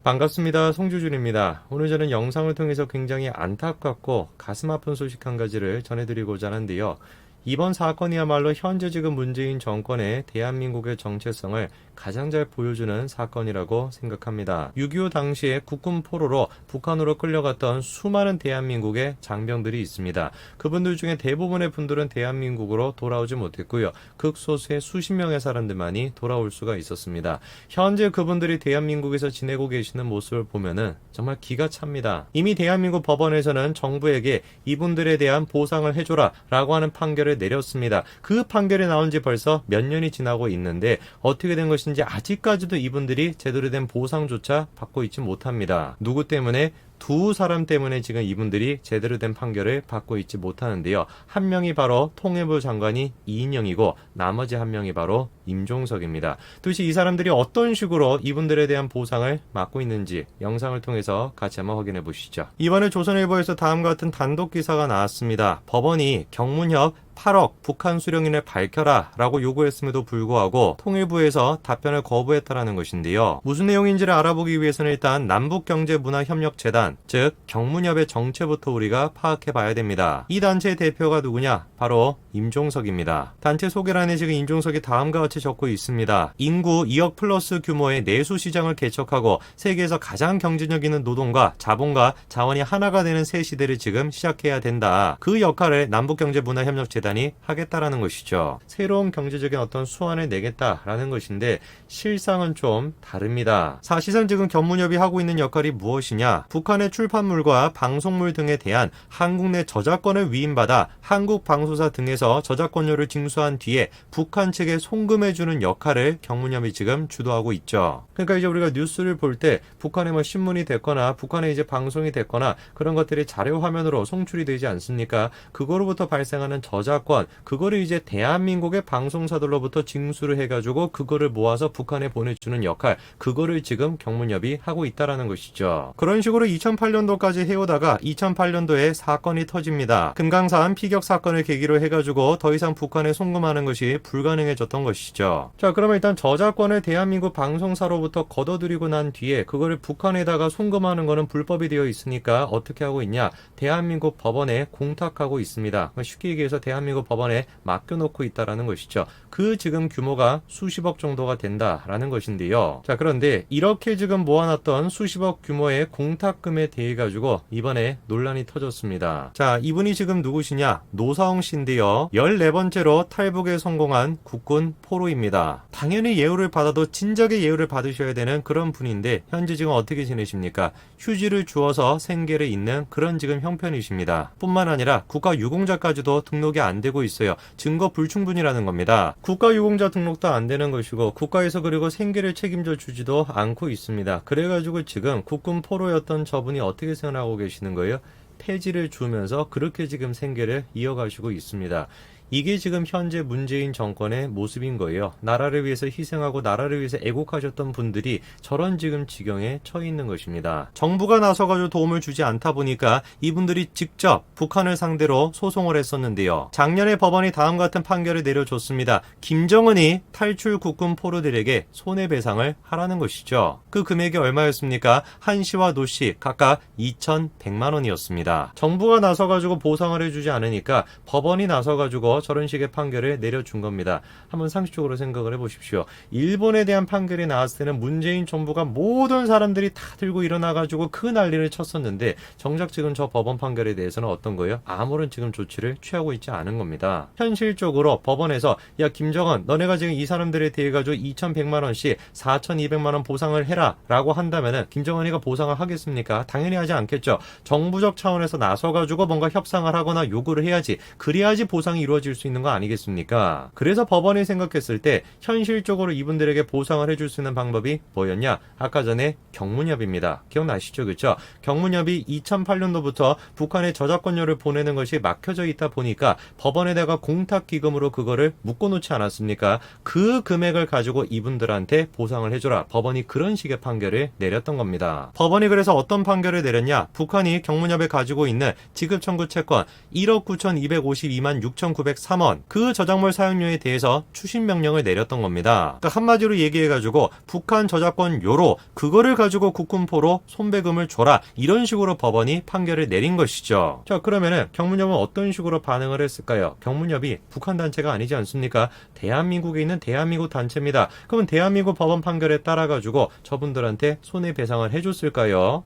반갑습니다. 송주준입니다. 오늘 저는 영상을 통해서 굉장히 안타깝고 가슴 아픈 소식 한 가지를 전해드리고자 하는데요. 이번 사건이야말로 현재 지금 문재인 정권의 대한민국의 정체성을 가장 잘 보여주는 사건이라고 생각합니다. 6.25 당시에 국군 포로로 북한으로 끌려갔던 수많은 대한민국의 장병들이 있습니다. 그분들 중에 대부분의 분들은 대한민국으로 돌아오지 못했고요. 극소수의 수십 명의 사람들만이 돌아올 수가 있었습니다. 현재 그분들이 대한민국에서 지내고 계시는 모습을 보면은 정말 기가 찹니다. 이미 대한민국 법원에서는 정부에게 이분들에 대한 보상을 해줘라 라고 하는 판결을 내렸습니다. 그 판결이 나온 지 벌써 몇 년이 지나고 있는데 어떻게 된 것인지 아직까지도 이분들이 제대로 된 보상조차 받고 있지 못합니다. 누구 때문에? 두 사람 때문에 지금 이분들이 제대로 된 판결을 받고 있지 못하는데요. 한 명이 바로 통일부 장관이 이인영이고 나머지 한 명이 바로 임종석입니다. 도대체 이 사람들이 어떤 식으로 이분들에 대한 보상을 받고 있는지 영상을 통해서 같이 한번 확인해 보시죠. 이번에 조선일보에서 다음과 같은 단독 기사가 나왔습니다. 법원이 경문협 8억 북한 수령인을 밝혀라 라고 요구했음에도 불구하고 통일부에서 답변을 거부했다라는 것인데요. 무슨 내용인지를 알아보기 위해서는 일단 남북경제문화협력재단, 즉 경문협의 정체부터 우리가 파악해 봐야 됩니다. 이 단체의 대표가 누구냐? 바로 임종석입니다. 단체 소개란에 지금 임종석이 다음과 같이 적고 있습니다. 인구 2억 플러스 규모의 내수시장을 개척하고 세계에서 가장 경쟁력 있는 노동과 자본과 자원이 하나가 되는 새 시대를 지금 시작해야 된다. 그 역할을 남북경제문화협력재단 이 하겠다라는 것이죠. 새로운 경제적인 어떤 수완을 내겠다라는 것인데 실상은 좀 다릅니다. 사실상 지금 경문협이 하고 있는 역할이 무엇이냐? 북한의 출판물과 방송물 등에 대한 한국 내 저작권을 위임받아 한국 방송사 등에서 저작권료를 징수한 뒤에 북한 측에 송금해주는 역할을 경문협이 지금 주도하고 있죠. 그러니까 이제 우리가 뉴스를 볼 때 북한의 뭐 신문이 됐거나 북한의 이제 방송이 됐거나 그런 것들이 자료 화면으로 송출이 되지 않습니까? 그거로부터 발생하는 저작권, 그거를 이제 대한민국의 방송사들로부터 징수를 해가지고 그거를 모아서 북한에 보내주는 역할, 그거를 지금 경문협이 하고 있다라는 것이죠. 그런 식으로 2008년도까지 해오다가 2008년도에 사건이 터집니다. 금강산 피격 사건을 계기로 해가지고 더 이상 북한에 송금하는 것이 불가능해졌던 것이죠. 자, 그러면 일단 저작권을 대한민국 방송사로부터 걷어들이고 난 뒤에 그거를 북한에다가 송금하는 거는 불법이 되어 있으니까 어떻게 하고 있냐? 대한민국 법원에 공탁하고 있습니다. 쉽게 얘기해서 대한민국 법원에 맡겨놓고 있다라는 것이죠. 그 지금 규모가 수십억 정도가 된다라는 것인데요. 자, 그런데 이렇게 지금 모아놨던 수십억 규모의 공탁금에 대해 가지고 이번에 논란이 터졌습니다. 자, 이분이 지금 누구시냐? 노사홍 씨인데요. 14번째로 탈북에 성공한 국군 포로입니다. 당연히 예우를 받아도 진작에 예우를 받으셔야 되는 그런 분인데 현재 지금 어떻게 지내십니까? 휴지를 주어서 생계를 잇는 그런 지금 형편이십니다. 뿐만 아니라 국가유공자까지도 등록이 안 되고 있어요. 증거 불충분이라는 겁니다. 국가유공자 등록도 안 되는 것이고 국가에서 그리고 생계를 책임져 주지도 않고 있습니다. 그래가지고 지금 국군 포로였던 저분이 어떻게 생각하고 계시는 거예요? 폐지를 주면서 그렇게 지금 생계를 이어가시고 있습니다. 이게 지금 현재 문재인 정권의 모습인 거예요. 나라를 위해서 희생하고 나라를 위해서 애국하셨던 분들이 저런 지금 지경에 처해 있는 것입니다. 정부가 나서가지고 도움을 주지 않다 보니까 이분들이 직접 북한을 상대로 소송을 했었는데요. 작년에 법원이 다음과 같은 판결을 내려줬습니다. 김정은이 탈출 국군 포로들에게 손해배상을 하라는 것이죠. 그 금액이 얼마였습니까? 한 씨와 노 씨 각각 2,100만 원이었습니다. 정부가 나서가지고 보상을 해주지 않으니까 법원이 나서가지고 저런 식의 판결을 내려준 겁니다. 한번 상식적으로 생각을 해보십시오. 일본에 대한 판결이 나왔을 때는 문재인 정부가 모든 사람들이 다 들고 일어나가지고 그 난리를 쳤었는데 정작 지금 저 법원 판결에 대해서는 어떤 거예요? 아무런 지금 조치를 취하고 있지 않은 겁니다. 현실적으로 법원에서 야 김정은 너네가 지금 이 사람들에 대해 가지고 2,100만 원씩 4,200만 원 보상을 해라 라고 한다면은 김정은이가 보상을 하겠습니까? 당연히 하지 않겠죠. 정부적 차원에서 나서가지고 뭔가 협상을 하거나 요구를 해야지. 그래야지 보상이 이루어질 수 있는 거 아니겠습니까? 그래서 법원이 생각했을 때 현실적으로 이분들에게 보상을 해줄 수 있는 방법이 뭐였냐? 아까 전에 경문협입니다. 기억나시죠? 그렇죠? 경문협이 2008년도부터 북한에 저작권료를 보내는 것이 막혀져 있다 보니까 법원에다가 공탁기금으로 그거를 묶어놓지 않았습니까? 그 금액을 가지고 이분들한테 보상을 해줘라. 법원이 그런 식의 판결을 내렸던 겁니다. 법원이 그래서 어떤 판결을 내렸냐? 북한이 경문협에 가지고 있는 지급청구 채권 1억 9,252만 6,900 2,503원 그 저작물 사용료에 대해서 추심 명령을 내렸던 겁니다. 그러니까 한마디로 얘기해가지고 북한 저작권료로 그거를 가지고 국군포로 손배금을 줘라 이런 식으로 법원이 판결을 내린 것이죠. 자, 그러면은 경문협은 어떤 식으로 반응을 했을까요? 경문협이 북한 단체가 아니지 않습니까? 대한민국에 있는 대한민국 단체입니다. 그러면 대한민국 법원 판결에 따라 가지고 저분들한테 손해배상을 해줬을까요?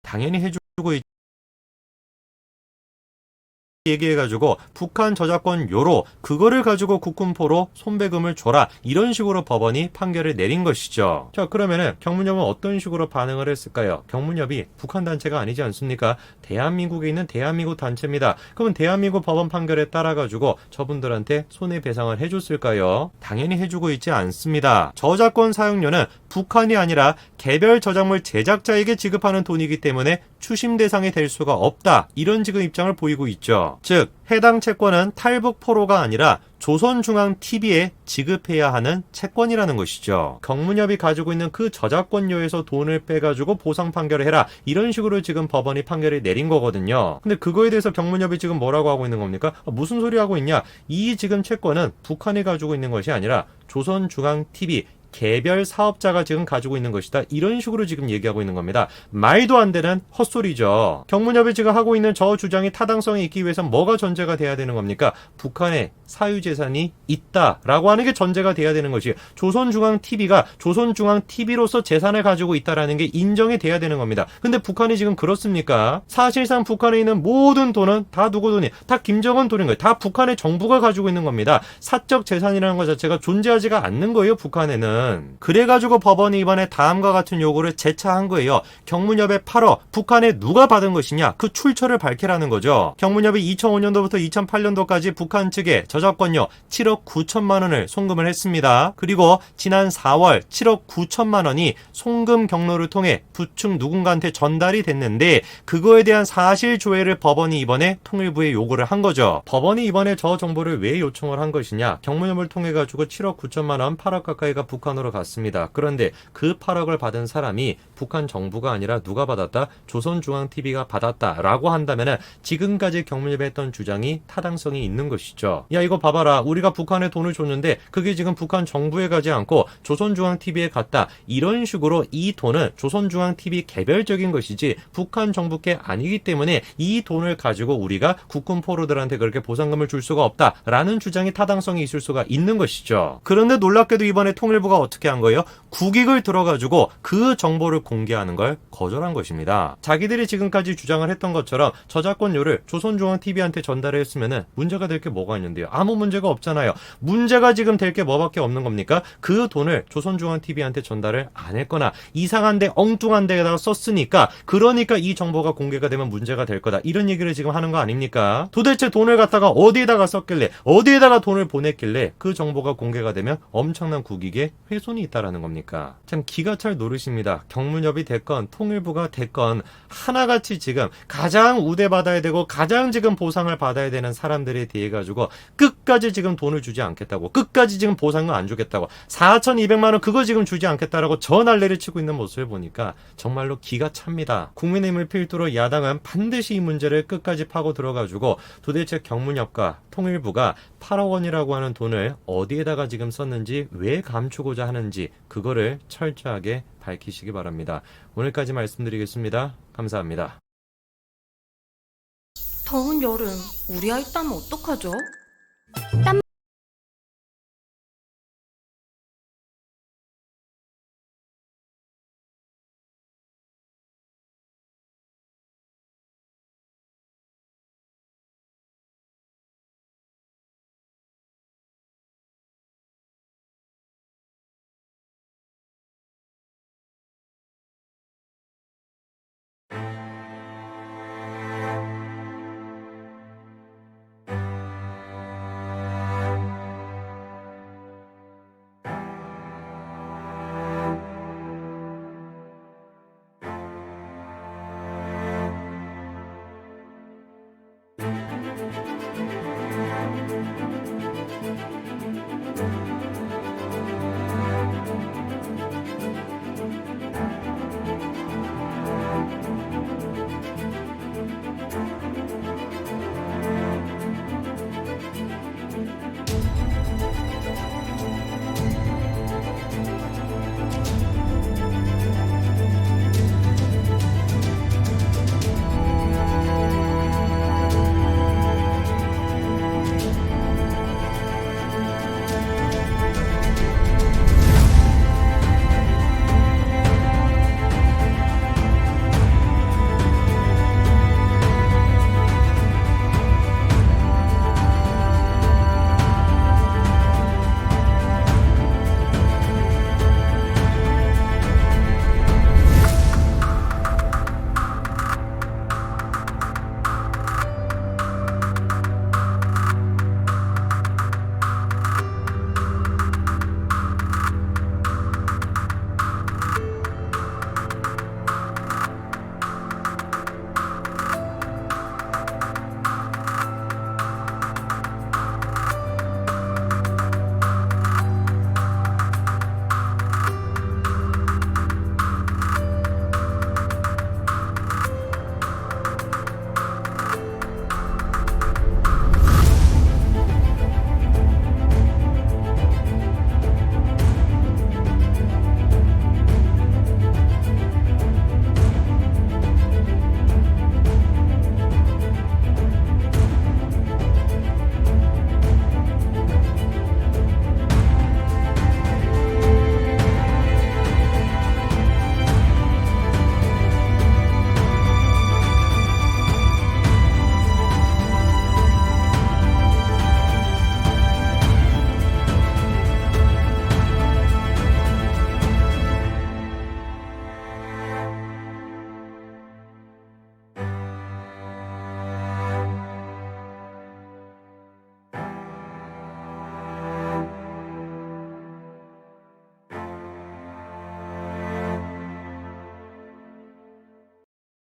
당연히 해주고 얘기해가지고 북한 저작권료로 그거를 가지고 국군포로 손배금을 줘라 이런 식으로 법원이 판결을 내린 것이죠. 자, 그러면은 경문협은 어떤 식으로 반응을 했을까요? 경문협이 북한 단체가 아니지 않습니까? 대한민국에 있는 대한민국 단체입니다. 그러면 대한민국 법원 판결에 따라 가지고 저분들한테 손해배상을 해줬을까요? 당연히 해주고 있지 않습니다. 저작권 사용료는 북한이 아니라 개별 저작물 제작자에게 지급하는 돈이기 때문에 추심 대상이 될 수가 없다. 이런 지금 입장을 보이고 있죠. 즉 해당 채권은 탈북 포로가 아니라 조선중앙TV에 지급해야 하는 채권이라는 것이죠. 경문협이 가지고 있는 그 저작권료에서 돈을 빼가지고 보상 판결을 해라 이런 식으로 지금 법원이 판결을 내린 거거든요. 근데 그거에 대해서 경문협이 지금 뭐라고 하고 있는 겁니까? 무슨 소리 하고 있냐? 이 지금 채권은 북한이 가지고 있는 것이 아니라 조선중앙TV 개별 사업자가 지금 가지고 있는 것이다. 이런 식으로 지금 얘기하고 있는 겁니다. 말도 안 되는 헛소리죠. 경문협이 지금 하고 있는 저 주장이 타당성이 있기 위해선 뭐가 전제가 돼야 되는 겁니까? 북한에 사유재산이 있다라고 하는 게 전제가 돼야 되는 것이 조선중앙TV가 조선중앙TV로서 재산을 가지고 있다라는 게 인정이 돼야 되는 겁니다. 근데 북한이 지금 그렇습니까? 사실상 북한에 있는 모든 돈은 다 누구 돈이? 다 김정은 돈인 거예요. 다 북한의 정부가 가지고 있는 겁니다. 사적 재산이라는 것 자체가 존재하지가 않는 거예요. 북한에는. 그래가지고 법원이 이번에 다음과 같은 요구를 재차한 거예요. 경문협의 8억 북한에 누가 받은 것이냐? 그 출처를 밝히라는 거죠. 경문협이 2005년도부터 2008년도까지 북한 측에 저작권료 7억 9천만 원을 송금을 했습니다. 그리고 지난 4월 7억 9천만 원이 송금 경로를 통해 부측 누군가한테 전달이 됐는데 그거에 대한 사실 조회를 법원이 이번에 통일부에 요구를 한 거죠. 법원이 이번에 저 정보를 왜 요청을 한 것이냐? 경문협을 통해 가지고 7억 9천만 원 8억 가까이가 북한으로 갔습니다. 그런데 그 8억을 받은 사람이 북한 정부가 아니라 누가 받았다? 조선중앙TV가 받았다라고 한다면은 지금까지 경문협이 했던 주장이 타당성이 있는 것이죠. 야, 이거 봐봐라. 우리가 북한에 돈을 줬는데 그게 지금 북한 정부에 가지 않고 조선중앙TV에 갔다. 이런 식으로 이 돈은 조선중앙TV 개별적인 것이지 북한 정부께 아니기 때문에 이 돈을 가지고 우리가 국군 포로들한테 그렇게 보상금을 줄 수가 없다라는 주장이 타당성이 있을 수가 있는 것이죠. 그런데 놀랍게도 이번에 통일부가 어떻게 한 거예요? 국익을 들어가지고 그 정보를 공개하는 걸 거절한 것입니다. 자기들이 지금까지 주장을 했던 것처럼 저작권료를 조선중앙TV한테 전달했으면은 문제가 될 게 뭐가 있는데요? 아무 문제가 없잖아요. 문제가 지금 될 게 뭐밖에 없는 겁니까? 그 돈을 조선중앙TV한테 전달을 안 했거나 이상한데 엉뚱한 데에다가 썼으니까 그러니까 이 정보가 공개가 되면 문제가 될 거다. 이런 얘기를 지금 하는 거 아닙니까? 도대체 돈을 갖다가 어디에다가 썼길래 어디에다가 돈을 보냈길래 그 정보가 공개가 되면 엄청난 국익에 훼손이 있다라는 겁니까? 참 기가 찰 노릇입니다. 경문협이 됐건 통일부가 됐건 하나같이 지금 가장 우대받아야 되고 가장 지금 보상을 받아야 되는 사람들에 대해 가지고 끝까지 지금 돈을 주지 않겠다고 끝까지 지금 보상을 안 주겠다고 4,200만 원 그거 지금 주지 않겠다라고 저 난리를 치고 있는 모습을 보니까 정말로 기가 찹니다. 국민의힘을 필두로 야당은 반드시 이 문제를 끝까지 파고 들어가지고 도대체 경문협과 통일부가 8억 원이라고 하는 돈을 어디에다가 지금 썼는지 왜 감추고자 하는지 그거를 철저하게 밝히시기 바랍니다. 오늘까지 말씀드리겠습니다. 감사합니다. 더운 여름 우리 아이 땀 어떡하죠? 땀